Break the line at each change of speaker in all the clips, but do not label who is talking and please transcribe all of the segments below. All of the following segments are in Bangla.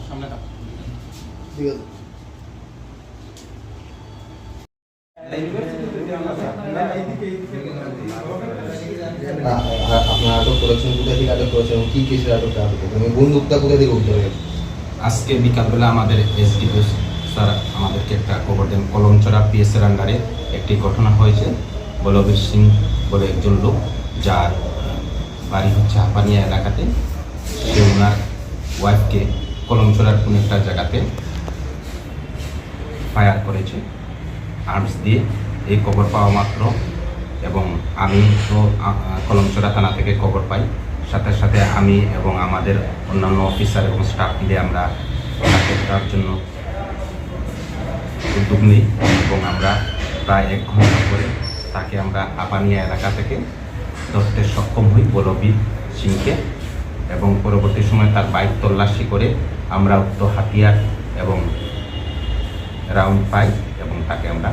সামনে থাকো।
ঠিক আছে। আপনারা আটক করেছেন, কোথা থেকে আটক করেছেন, কি কেসের আটক করেছেন, বন্দুকটা কোথা থেকে উদ্ধার হয়েছে?
আজকে বিকালবেলা আমাদের এসডিপি স্যার আমাদেরকে একটা খবর দেন, কলমচড়া পিএসের আন্ডারে একটি ঘটনা হয়েছে। বলবীর সিং বলে একজন লোক, যার বাড়ি হচ্ছে হাপানিয়া এলাকাতে, সে ওনার ওয়াইফকে কলমচড়ার কোনো একটা জায়গাতে ফায়ার করেছে আর্মস দিয়ে। এই খবর পাওয়া মাত্র এবং আমি তো কলমচড়া থানা থেকে খবর পাই, সাথে সাথে আমি এবং আমাদের অন্যান্য অফিসার এবং স্টাফ মিলে আমরা তাকে ধরার জন্য উদ্যোগ নিই এবং আমরা প্রায় 1 ঘন্টা পরে তাকে আমরা হাপানিয়া এলাকা থেকে ধরতে সক্ষম হই, বলবীর সিংকে। এবং পরবর্তী সময় তার বাইক তল্লাশি করে আমরা উক্ত হাতিয়ার এবং রাউন্ড পাই এবং তাকে আমরা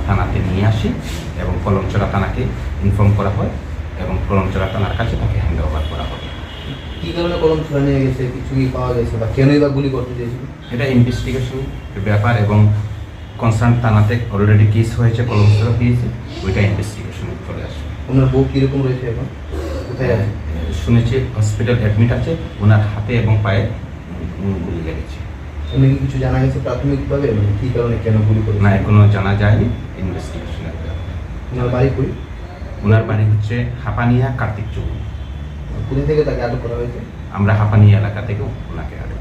থানাতে নিয়ে আসি এবং কলমচড়া থানাকে ইনফর্ম করা হয় এবং কলমচড়া থানার কাছে তাকে হ্যান্ড ওভার করা হবে।
কী কারণে কলম ছড়া নিয়ে গেছে, কিছু কি পাওয়া গেছে বা কেনই বা গুলি করতে চেয়েছিল?
এটা ইনভেস্টিগেশন ব্যাপার এবং কনসার্ন থানাতে অলরেডি কেস হয়েছে, কলমচড়া দিয়েছে, ওইটা ইনভেস্টিগেশনে চলে আসে।
ওনার বউ কীরকম রয়েছে এখন, কোথায় আছে?
শুনেছি হসপিটাল অ্যাডমিট আছে, ওনার হাতে এবং পায়ে গুলি লেগেছে।
এমনি কি কিছু জানা গেছে প্রাথমিকভাবে, মানে কী কারণে কেন গুলি করে?
না, এখনো জানা যায়নি, ইনভেস্টিগেশনের ব্যাপার।
ওনার বাড়ি কই?
ওনার বাড়ি হচ্ছে হাপানিয়া কার্তিক চৌক।
কোথা থেকে তাকে আটক করা হয়েছে?
আমরা হাপানিয়া এলাকা থেকে ওনাকে আটক